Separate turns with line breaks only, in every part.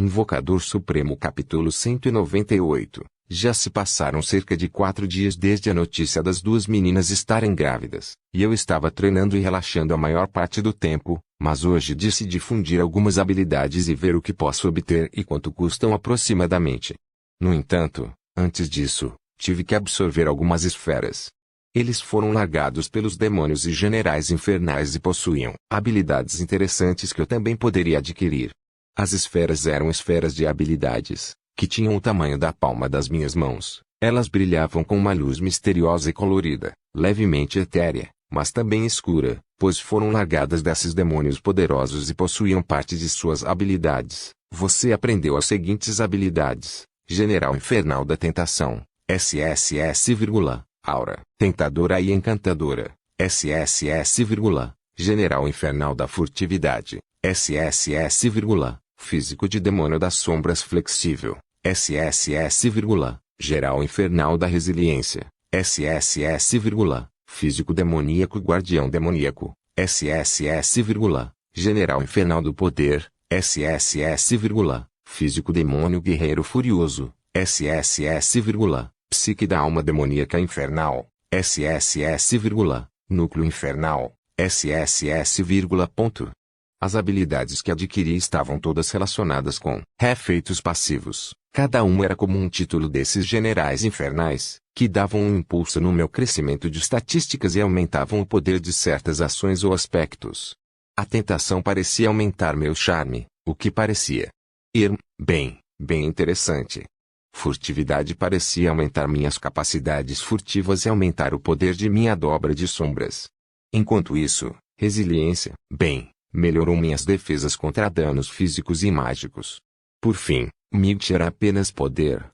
Invocador Supremo capítulo 198. Já se passaram cerca de 4 dias desde a notícia das 2 meninas estarem grávidas, e eu estava treinando e relaxando a maior parte do tempo, mas hoje decidi fundir algumas habilidades e ver o que posso obter e quanto custam aproximadamente. No entanto, antes disso, tive que absorver algumas esferas. Eles foram largados pelos demônios e generais infernais e possuíam habilidades interessantes que eu também poderia adquirir. As esferas eram esferas de habilidades, que tinham o tamanho da palma das minhas mãos. Elas brilhavam com uma luz misteriosa e colorida, levemente etérea, mas também escura, pois foram largadas desses demônios poderosos e possuíam parte de suas habilidades. Você aprendeu as seguintes habilidades: General Infernal da Tentação, SSS, Aura, Tentadora e Encantadora, SSS, General Infernal da Furtividade, SSS, Físico de Demônio das Sombras Flexível, SSS, Geral Infernal da Resiliência, SSS, Físico Demoníaco Guardião Demoníaco, SSS, General Infernal do Poder, SSS, Físico Demônio Guerreiro Furioso, SSS, Psique da Alma Demoníaca Infernal, SSS, Núcleo Infernal, SSS, ponto. As habilidades que adquiri estavam todas relacionadas com efeitos passivos. Cada uma era como um título desses generais infernais, que davam um impulso no meu crescimento de estatísticas e aumentavam o poder de certas ações ou aspectos. A tentação parecia aumentar meu charme, o que parecia ir bem interessante. Furtividade parecia aumentar minhas capacidades furtivas e aumentar o poder de minha dobra de sombras. Enquanto isso, resiliência, melhorou minhas defesas contra danos físicos e mágicos. Por fim, Might era apenas poder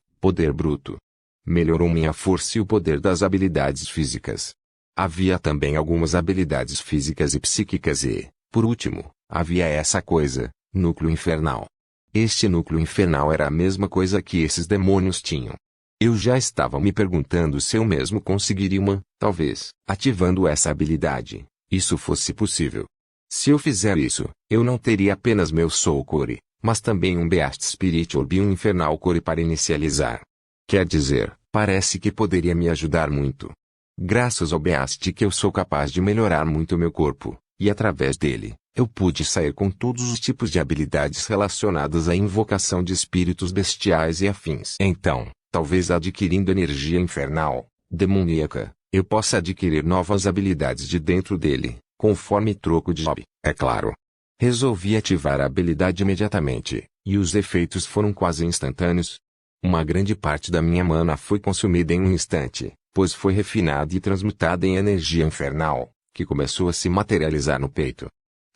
bruto. Melhorou minha força e o poder das habilidades físicas. Havia também algumas habilidades físicas e psíquicas e, por último, havia essa coisa, Núcleo Infernal. Este Núcleo Infernal era a mesma coisa que esses demônios tinham. Eu já estava me perguntando se eu mesmo conseguiria talvez, ativando essa habilidade, isso fosse possível. Se eu fizer isso, eu não teria apenas meu Soul Core, mas também um Beast Spirit Orb e um Infernal Core para inicializar. Quer dizer, parece que poderia me ajudar muito. Graças ao Beast que eu sou capaz de melhorar muito meu corpo, e através dele, eu pude sair com todos os tipos de habilidades relacionadas à invocação de espíritos bestiais e afins. Então, talvez adquirindo energia infernal, demoníaca, eu possa adquirir novas habilidades de dentro dele. Conforme troco de job, é claro. Resolvi ativar a habilidade imediatamente, e os efeitos foram quase instantâneos. Uma grande parte da minha mana foi consumida em um instante, pois foi refinada e transmutada em energia infernal, que começou a se materializar no peito.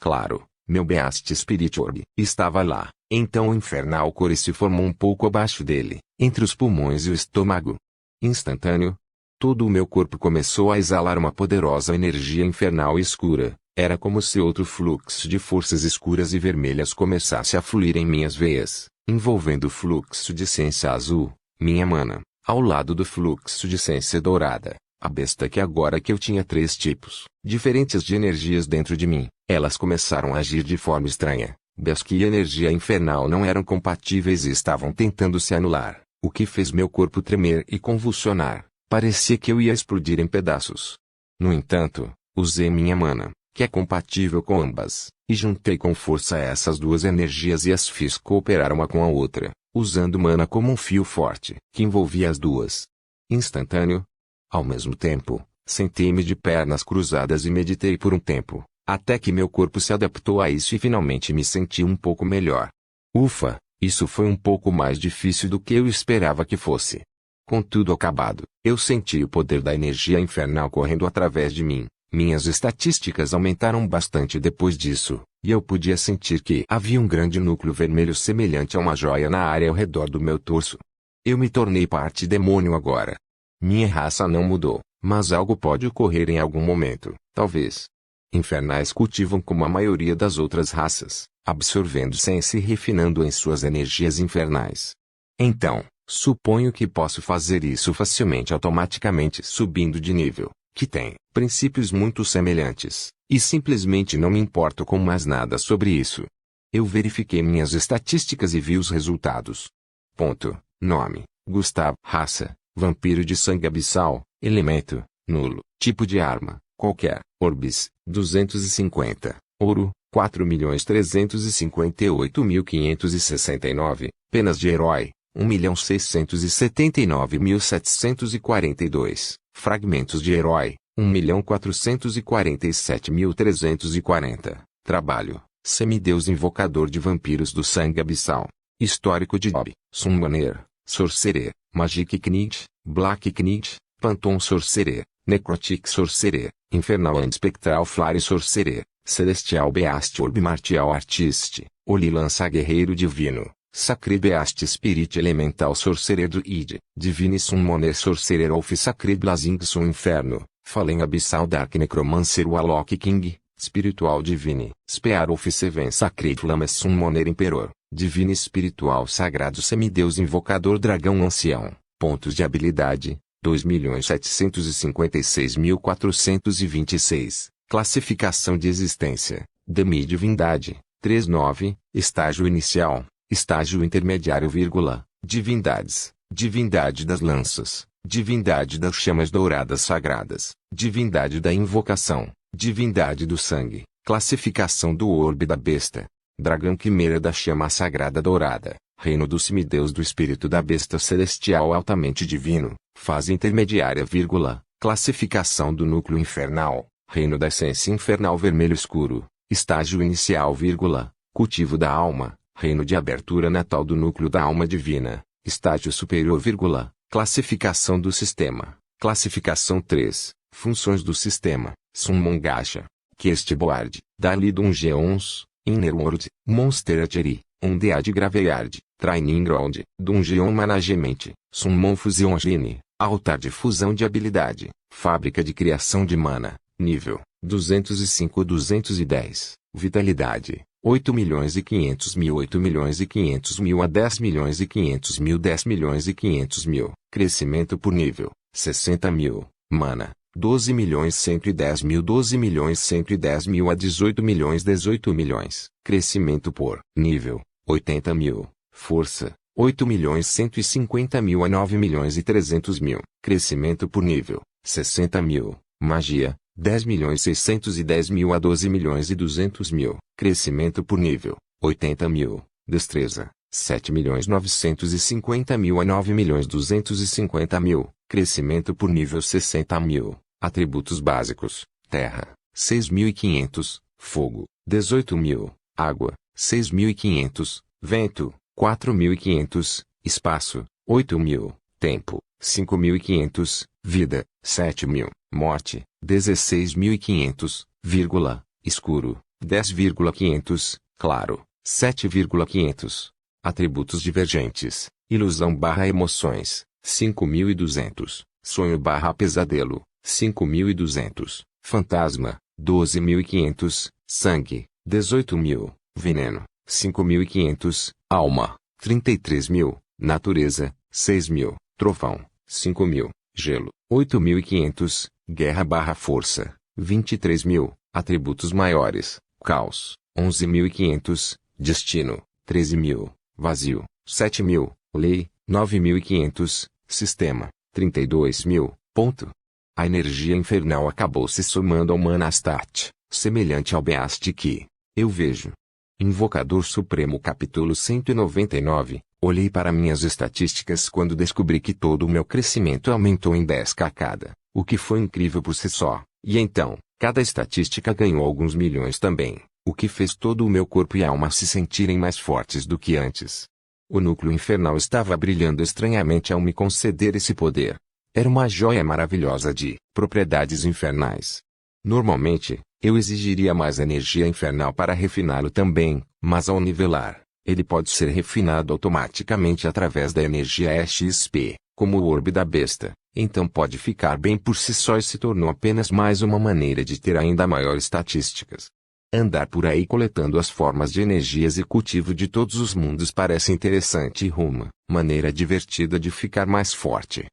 Claro, meu Beast Spirit Orb estava lá, então o Infernal Core se formou um pouco abaixo dele, entre os pulmões e o estômago. Instantâneo. Todo o meu corpo começou a exalar uma poderosa energia infernal e escura. Era como se outro fluxo de forças escuras e vermelhas começasse a fluir em minhas veias, envolvendo o fluxo de essência azul, minha mana, ao lado do fluxo de essência dourada. A besta que agora que eu tinha 3 tipos diferentes de energias dentro de mim, elas começaram a agir de forma estranha. Besque e energia infernal não eram compatíveis e estavam tentando se anular, o que fez meu corpo tremer e convulsionar. Parecia que eu ia explodir em pedaços. No entanto, usei minha mana, que é compatível com ambas, e juntei com força essas 2 energias e as fiz cooperar uma com a outra, usando mana como um fio forte, que envolvia as 2. Instantâneo. Ao mesmo tempo, sentei-me de pernas cruzadas e meditei por um tempo, até que meu corpo se adaptou a isso e finalmente me senti um pouco melhor. Ufa, isso foi um pouco mais difícil do que eu esperava que fosse. Com tudo acabado, eu senti o poder da energia infernal correndo através de mim. Minhas estatísticas aumentaram bastante depois disso, e eu podia sentir que havia um grande núcleo vermelho semelhante a uma joia na área ao redor do meu torso. Eu me tornei parte demônio agora. Minha raça não mudou, mas algo pode ocorrer em algum momento, talvez. Infernais cultivam como a maioria das outras raças, absorvendo ciência e refinando em suas energias infernais. Então, suponho que posso fazer isso facilmente automaticamente subindo de nível, que tem princípios muito semelhantes, e simplesmente não me importo com mais nada sobre isso. Eu verifiquei minhas estatísticas e vi os resultados. Ponto. Nome: Gustavo. Raça: vampiro de sangue abissal. Elemento: nulo. Tipo de arma: qualquer. Orbes: 250. Ouro: 4.358.569. Penas de herói: 1.679.742. Fragmentos de herói: 1.447.340. Trabalho: semideus invocador de vampiros do sangue abissal. Histórico de Job: Summoner, Sorcerer, Magic Knight, Black Knight, Phantom Sorcerer, Necrotic Sorcerer, Infernal and Spectral Flare Sorcerer, Celestial Beast Orb Martial Artist, Oli Lança Guerreiro Divino, Sacred Beast Spirit Elemental Sorcerer Druid, Divine Summoner Sorcerer of Sacred Blazing Sun Inferno, Fallen Abyssal Dark Necromancer Warlock King, Spiritual Divine, Spear of Seven Sacred Flames Summoner Emperor, Divine Espiritual Sagrado Semideus Invocador Dragão Ancião. Pontos de habilidade: 2.756.426. Classificação de existência: Demi-divindade, 3.9. Estágio inicial, estágio intermediário, divindades, divindade das lanças, divindade das chamas douradas sagradas, divindade da invocação, divindade do sangue. Classificação do orbe da besta: dragão quimeira da chama sagrada dourada, reino do semideus do espírito da besta celestial altamente divino, fase intermediária, classificação do núcleo infernal, reino da essência infernal vermelho escuro, estágio inicial, cultivo da alma, reino de abertura natal do núcleo da alma divina, estágio superior, classificação do sistema, classificação 3, funções do sistema, Summon Gacha, Questboard, Dali Dungeons, Inner World, Monster Archery, Undead Graveyard, Training Ground, Dungeon Management, Summon Fusion Engine, Altar de fusão de habilidade, Fábrica de criação de mana, nível 205-210, Vitalidade 8.500.000, 8.500.000 a 10.500.000, 10.500.000, Crescimento por nível 60.000, Mana 12.110.000, 12.110.000 a 18 milhões, 18 milhões, Crescimento por nível 80.000, Força 8.150.000 a 9.300.000, Crescimento por nível 60.000, Magia 10.610.000 a 12.200.000, Crescimento por nível 80.000, Destreza 7.950.000 a 9.250.000, Crescimento por nível 60.000, Atributos básicos: Terra 6.500, Fogo 18.000, Água 6.500, Vento 4.500, Espaço 8.000, Tempo 5.500, Vida 7.000, Morte 16.500, Escuro 10.500, Claro 7.500. Atributos divergentes: Ilusão/emoções 5.200, Sonho/pesadelo 5.200, Fantasma 12.500, Sangue 18.000, Veneno 5.500, Alma 33.000, Natureza 6.000, Trovão 5.000, Gelo 8.500, Guerra/força 23.000, Atributos maiores: Caos 11.500, Destino 13.000, Vazio 7.000, Lei 9.500, Sistema 32.000. Ponto. A energia infernal acabou se somando ao Manastat, semelhante ao Beast que eu vejo. Invocador Supremo capítulo 199. Olhei para minhas estatísticas quando descobri que todo o meu crescimento aumentou em 10k cada, o que foi incrível por si só, e então, cada estatística ganhou alguns milhões também, o que fez todo o meu corpo e alma se sentirem mais fortes do que antes. O núcleo infernal estava brilhando estranhamente ao me conceder esse poder. Era uma joia maravilhosa de propriedades infernais. Normalmente, eu exigiria mais energia infernal para refiná-lo também, mas ao nivelar, ele pode ser refinado automaticamente através da energia EXP, como o orbe da besta, então pode ficar bem por si só e se tornou apenas mais uma maneira de ter ainda maiores estatísticas. Andar por aí coletando as formas de energias e cultivo de todos os mundos parece interessante e uma maneira divertida de ficar mais forte.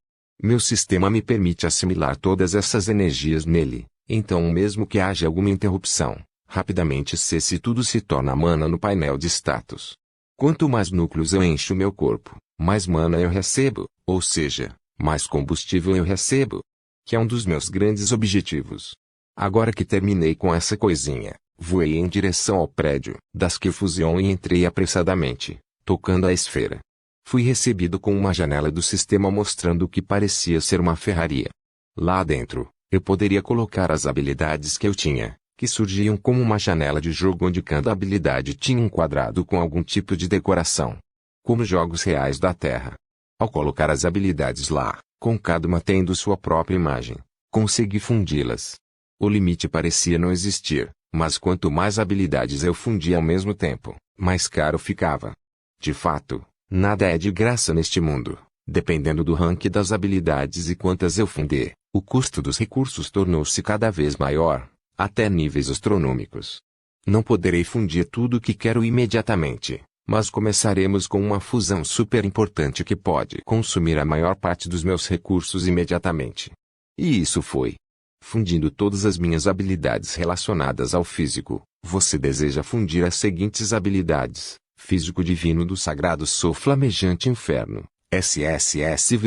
Meu sistema me permite assimilar todas essas energias nele, então mesmo que haja alguma interrupção, Rapidamente se tudo se torna mana no painel de status. Quanto mais núcleos eu encho meu corpo, mais mana eu recebo, ou seja, mais combustível eu recebo. Que é um dos meus grandes objetivos. Agora que terminei com essa coisinha, voei em direção ao prédio das Q-Fusion e entrei apressadamente, tocando a esfera. Fui recebido com uma janela do sistema mostrando o que parecia ser uma ferraria. Lá dentro, eu poderia colocar as habilidades que eu tinha, que surgiam como uma janela de jogo onde cada habilidade tinha um quadrado com algum tipo de decoração. Como jogos reais da Terra. Ao colocar as habilidades lá, com cada uma tendo sua própria imagem, consegui fundi-las. O limite parecia não existir, mas quanto mais habilidades eu fundia ao mesmo tempo, mais caro ficava. De fato, nada é de graça neste mundo. Dependendo do ranking das habilidades e quantas eu funder, o custo dos recursos tornou-se cada vez maior, até níveis astronômicos. Não poderei fundir tudo o que quero imediatamente, mas começaremos com uma fusão super importante que pode consumir a maior parte dos meus recursos imediatamente. E isso foi. Fundindo todas as minhas habilidades relacionadas ao físico, você deseja fundir as seguintes habilidades: Físico Divino do Sagrado Sou Flamejante Inferno, SSS,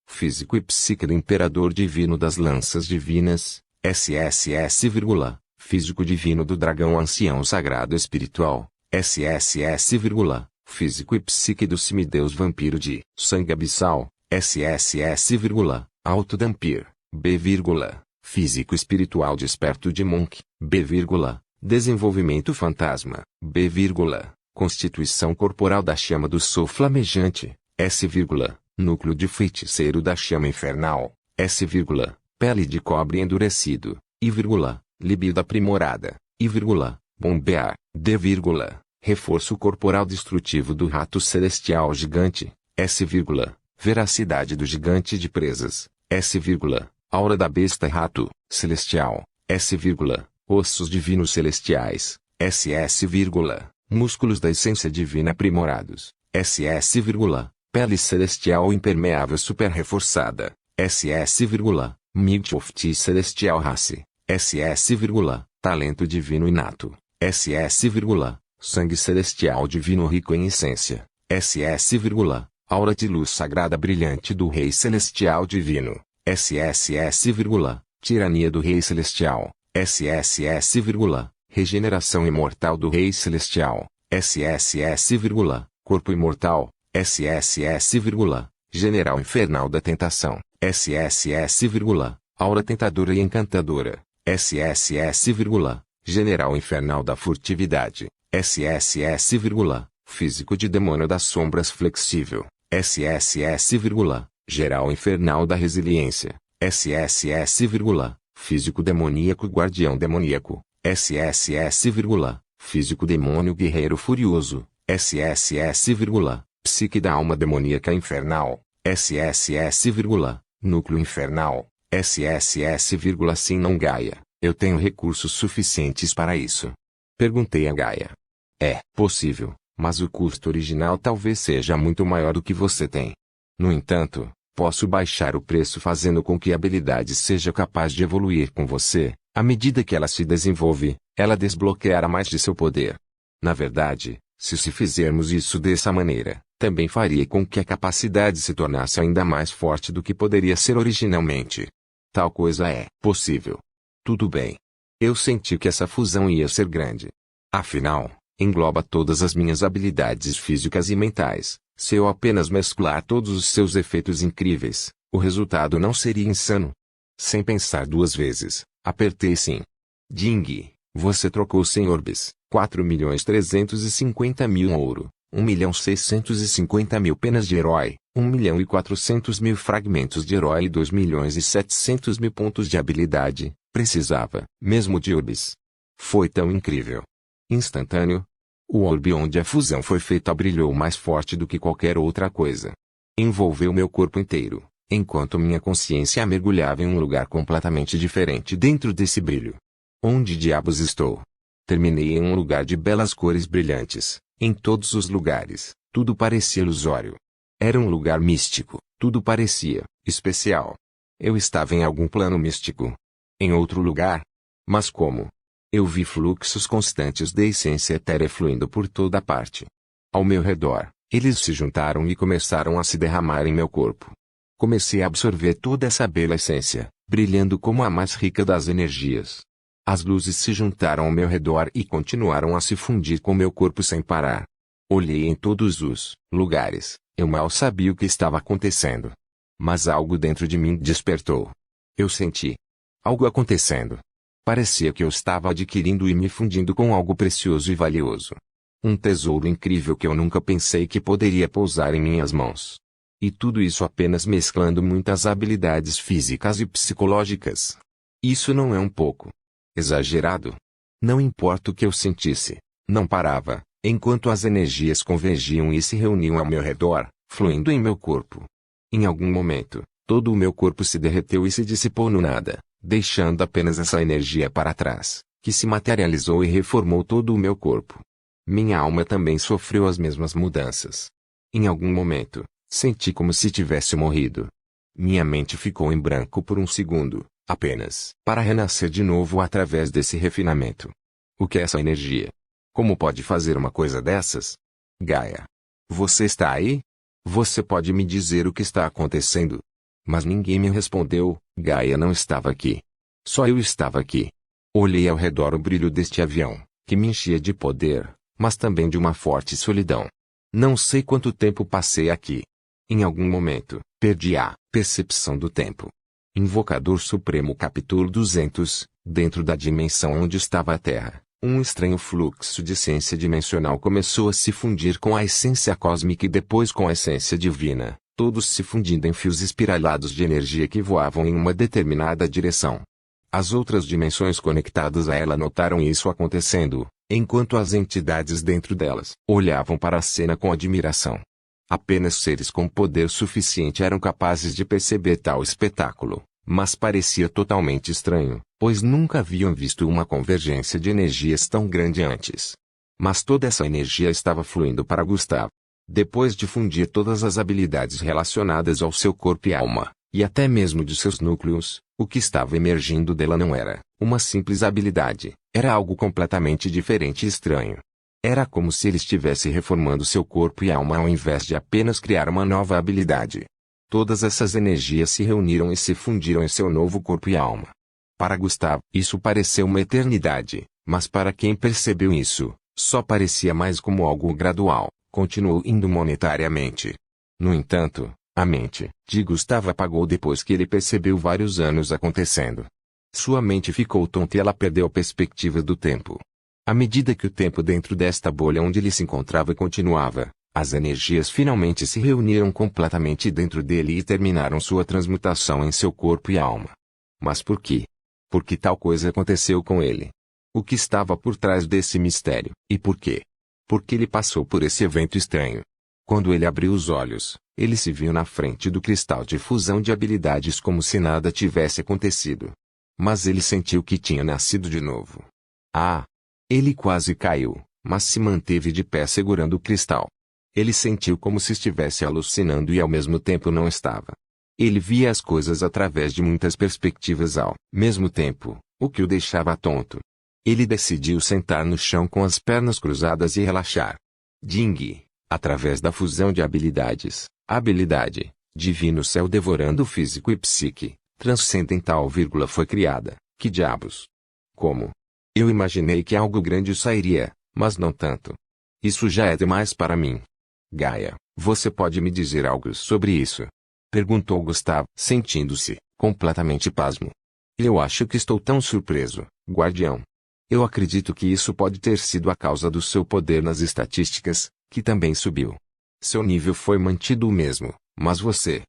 Físico e Psique do Imperador Divino das Lanças Divinas, SSS, Físico Divino do Dragão Ancião Sagrado Espiritual, SSS, Físico e Psique do Semideus Vampiro de Sangue Abissal, SSS, Alto Dampir, B, Físico Espiritual Desperto de Monk, B, Desenvolvimento Fantasma, B, Constituição Corporal da Chama do Sou Flamejante, S, Núcleo de Feiticeiro da Chama Infernal, S, Pele de Cobre Endurecido, I, Libido Aprimorada, I, Bombear, D, Reforço Corporal Destrutivo do Rato Celestial Gigante, S, Veracidade do Gigante de Presas, S, Aura da Besta Rato Celestial, S, Ossos Divinos Celestiais, SS, Músculos da Essência Divina Aprimorados, SS, Pele Celestial Impermeável Super Reforçada, SS, Midshofty Celestial Race, SS, Talento Divino Inato, SS, Sangue Celestial Divino Rico em Essência, SS, Aura de Luz Sagrada Brilhante do Rei Celestial Divino, SSS, Tirania do Rei Celestial, SSS, Regeneração Imortal do Rei Celestial, SSS, Corpo Imortal, SSS, General Infernal da Tentação, SSS, Aura Tentadora e Encantadora, SSS, General Infernal da Furtividade, SSS, Físico de Demônio das Sombras Flexível, SSS, Geral Infernal da Resiliência, SSS, Físico Demoníaco Guardião Demoníaco, SSS, Físico Demônio Guerreiro Furioso, SSS, Psique da Alma Demoníaca Infernal, SSS, Núcleo Infernal, SSS, sim não Gaia, eu tenho recursos suficientes para isso. Perguntei a Gaia. É possível, mas o custo original talvez seja muito maior do que você tem. No entanto, posso baixar o preço fazendo com que a habilidade seja capaz de evoluir com você. À medida que ela se desenvolve, ela desbloqueará mais de seu poder. Na verdade, se fizermos isso dessa maneira, também faria com que a capacidade se tornasse ainda mais forte do que poderia ser originalmente. Tal coisa é possível. Tudo bem. Eu senti que essa fusão ia ser grande. Afinal, engloba todas as minhas habilidades físicas e mentais. Se eu apenas mesclar todos os seus efeitos incríveis, o resultado não seria insano. Sem pensar duas vezes, apertei sim. Ding, você trocou 100 orbes, 4.350.000 ouro, 1.650.000 penas de herói, 1.400.000 fragmentos de herói e 2.700.000 pontos de habilidade. Precisava, mesmo de orbes. Foi tão incrível. Instantâneo. O orbe onde a fusão foi feita brilhou mais forte do que qualquer outra coisa. Envolveu meu corpo inteiro, enquanto minha consciência mergulhava em um lugar completamente diferente dentro desse brilho. Onde diabos estou? Terminei em um lugar de belas cores brilhantes. Em todos os lugares, tudo parecia ilusório. Era um lugar místico, tudo parecia especial. Eu estava em algum plano místico. Em outro lugar? Mas como? Eu vi fluxos constantes de essência etérea fluindo por toda parte. Ao meu redor, eles se juntaram e começaram a se derramar em meu corpo. Comecei a absorver toda essa bela essência, brilhando como a mais rica das energias. As luzes se juntaram ao meu redor e continuaram a se fundir com meu corpo sem parar. Olhei em todos os lugares, eu mal sabia o que estava acontecendo. Mas algo dentro de mim despertou. Eu senti algo acontecendo. Parecia que eu estava adquirindo e me fundindo com algo precioso e valioso. Um tesouro incrível que eu nunca pensei que poderia pousar em minhas mãos. E tudo isso apenas mesclando muitas habilidades físicas e psicológicas. Isso não é um pouco exagerado? Não importa o que eu sentisse, não parava, enquanto as energias convergiam e se reuniam ao meu redor, fluindo em meu corpo. Em algum momento, todo o meu corpo se derreteu e se dissipou no nada, deixando apenas essa energia para trás, que se materializou e reformou todo o meu corpo. Minha alma também sofreu as mesmas mudanças. Em algum momento, senti como se tivesse morrido. Minha mente ficou em branco por um segundo, apenas, para renascer de novo através desse refinamento. O que é essa energia? Como pode fazer uma coisa dessas? Gaia. Você está aí? Você pode me dizer o que está acontecendo? Mas ninguém me respondeu, Gaia não estava aqui. Só eu estava aqui. Olhei ao redor o brilho deste avião, que me enchia de poder, mas também de uma forte solidão. Não sei quanto tempo passei aqui. Em algum momento, perdi a percepção do tempo. Invocador Supremo capítulo 200, dentro da dimensão onde estava a Terra, um estranho fluxo de essência dimensional começou a se fundir com a essência cósmica e depois com a essência divina, todos se fundindo em fios espiralados de energia que voavam em uma determinada direção. As outras dimensões conectadas a ela notaram isso acontecendo, enquanto as entidades dentro delas olhavam para a cena com admiração. Apenas seres com poder suficiente eram capazes de perceber tal espetáculo, mas parecia totalmente estranho, pois nunca haviam visto uma convergência de energias tão grande antes. Mas toda essa energia estava fluindo para Gustavo. Depois de fundir todas as habilidades relacionadas ao seu corpo e alma, e até mesmo de seus núcleos, o que estava emergindo dela não era uma simples habilidade, era algo completamente diferente e estranho. Era como se ele estivesse reformando seu corpo e alma ao invés de apenas criar uma nova habilidade. Todas essas energias se reuniram e se fundiram em seu novo corpo e alma. Para Gustavo, isso pareceu uma eternidade, mas para quem percebeu isso, só parecia mais como algo gradual, continuou indo monetariamente. No entanto, a mente de Gustavo apagou depois que ele percebeu vários anos acontecendo. Sua mente ficou tonta e ela perdeu a perspectiva do tempo. À medida que o tempo dentro desta bolha onde ele se encontrava continuava, as energias finalmente se reuniram completamente dentro dele e terminaram sua transmutação em seu corpo e alma. Mas por quê? Por que tal coisa aconteceu com ele? O que estava por trás desse mistério, e por quê? Por que ele passou por esse evento estranho? Quando ele abriu os olhos, ele se viu na frente do cristal de fusão de habilidades como se nada tivesse acontecido. Mas ele sentiu que tinha nascido de novo. Ah! Ele quase caiu, mas se manteve de pé segurando o cristal. Ele sentiu como se estivesse alucinando e ao mesmo tempo não estava. Ele via as coisas através de muitas perspectivas ao mesmo tempo, o que o deixava tonto. Ele decidiu sentar no chão com as pernas cruzadas e relaxar. Ding! Através da fusão de habilidades, habilidade, divino céu devorando o físico e psique, transcendental, foi criada. Que diabos? Como? Eu imaginei que algo grande sairia, mas não tanto. Isso já é demais para mim. Gaia, você pode me dizer algo sobre isso? Perguntou Gustavo, sentindo-se completamente pasmo. Eu acho que estou tão surpreso, guardião. Eu acredito que isso pode ter sido a causa do seu poder nas estatísticas, que também subiu. Seu nível foi mantido o mesmo, mas você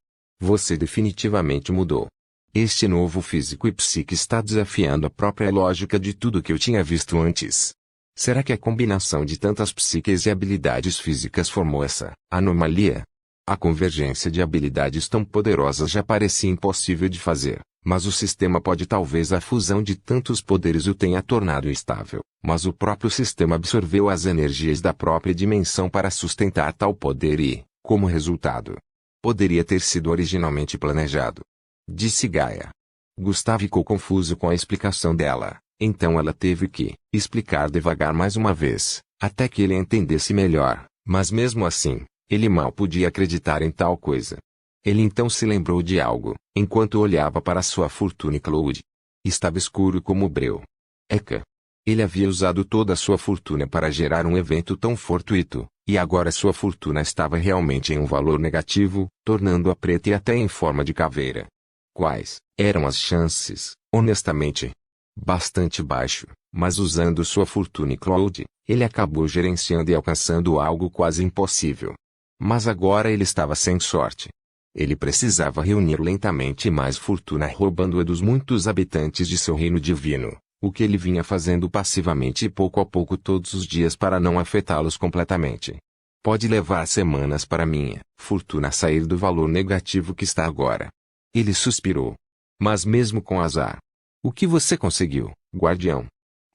definitivamente mudou. Este novo físico e psique está desafiando a própria lógica de tudo que eu tinha visto antes. Será que a combinação de tantas psiques e habilidades físicas formou essa anomalia? A convergência de habilidades tão poderosas já parecia impossível de fazer, mas o sistema pode talvez a fusão de tantos poderes o tenha tornado estável, mas o próprio sistema absorveu as energias da própria dimensão para sustentar tal poder e, como resultado, poderia ter sido originalmente planejado. Disse Gaia. Gustavo ficou confuso com a explicação dela, Então ela teve que explicar devagar mais uma vez, até que ele entendesse melhor, mas mesmo assim, ele mal podia acreditar em tal coisa. Ele então se lembrou de algo, enquanto olhava para sua fortuna Cloud. Estava escuro como breu. Eca! Ele havia usado toda a sua fortuna para gerar um evento tão fortuito, e agora sua fortuna estava realmente em um valor negativo, tornando-a preta e até em forma de caveira. Quais eram as chances, honestamente? Bastante baixo, mas usando sua fortuna Cloud, ele acabou gerenciando e alcançando algo quase impossível. Mas agora ele estava sem sorte. Ele precisava reunir lentamente mais fortuna roubando-a dos muitos habitantes de seu reino divino, o que ele vinha fazendo passivamente e pouco a pouco todos os dias para não afetá-los completamente. Pode levar semanas para minha fortuna sair do valor negativo que está agora. Ele suspirou. Mas mesmo com azar. O que você conseguiu, guardião?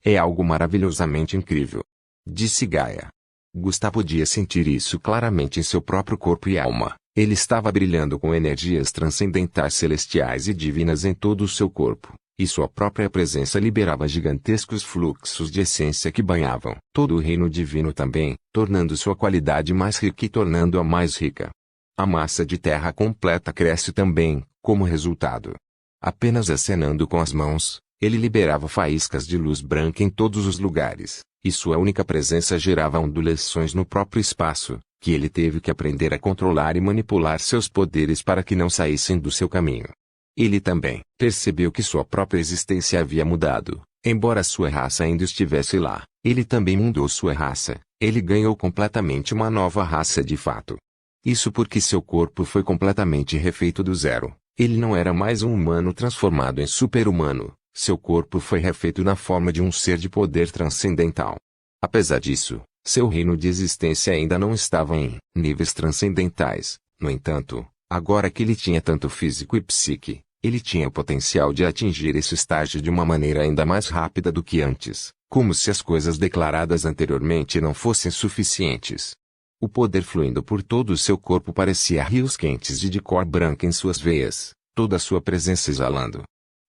É algo maravilhosamente incrível. Disse Gaia. Gustavo podia sentir isso claramente em seu próprio corpo e alma. Ele estava brilhando com energias transcendentais celestiais e divinas em todo o seu corpo, e sua própria presença liberava gigantescos fluxos de essência que banhavam todo o reino divino também, tornando sua qualidade mais rica e tornando-a mais rica. A massa de terra completa cresce também, como resultado. Apenas acenando com as mãos, ele liberava faíscas de luz branca em todos os lugares, e sua única presença gerava ondulações no próprio espaço, que ele teve que aprender a controlar e manipular seus poderes para que não saíssem do seu caminho. Ele também percebeu que sua própria existência havia mudado, embora sua raça ainda estivesse lá, ele também mudou sua raça, ele ganhou completamente uma nova raça de fato. Isso porque seu corpo foi completamente refeito do zero. Ele não era mais um humano transformado em super-humano, seu corpo foi refeito na forma de um ser de poder transcendental. Apesar disso, seu reino de existência ainda não estava em níveis transcendentais. No entanto, agora que ele tinha tanto físico e psique, ele tinha o potencial de atingir esse estágio de uma maneira ainda mais rápida do que antes, como se as coisas declaradas anteriormente não fossem suficientes. O poder fluindo por todo o seu corpo parecia rios quentes de cor branca em suas veias, toda a sua presença exalando.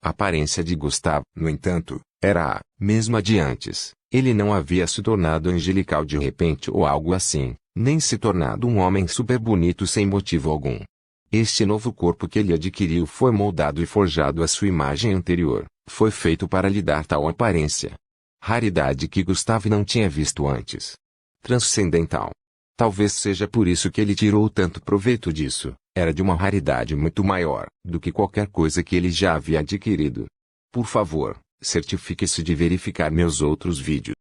A aparência de Gustavo, no entanto, era a mesma de antes. Ele não havia se tornado angelical de repente ou algo assim, nem se tornado um homem super bonito sem motivo algum. Este novo corpo que ele adquiriu foi moldado e forjado à sua imagem anterior, foi feito para lhe dar tal aparência. Raridade que Gustavo não tinha visto antes. Transcendental. Talvez seja por isso que ele tirou tanto proveito disso, era de uma raridade muito maior do que qualquer coisa que ele já havia adquirido. Por favor, certifique-se de verificar meus outros vídeos.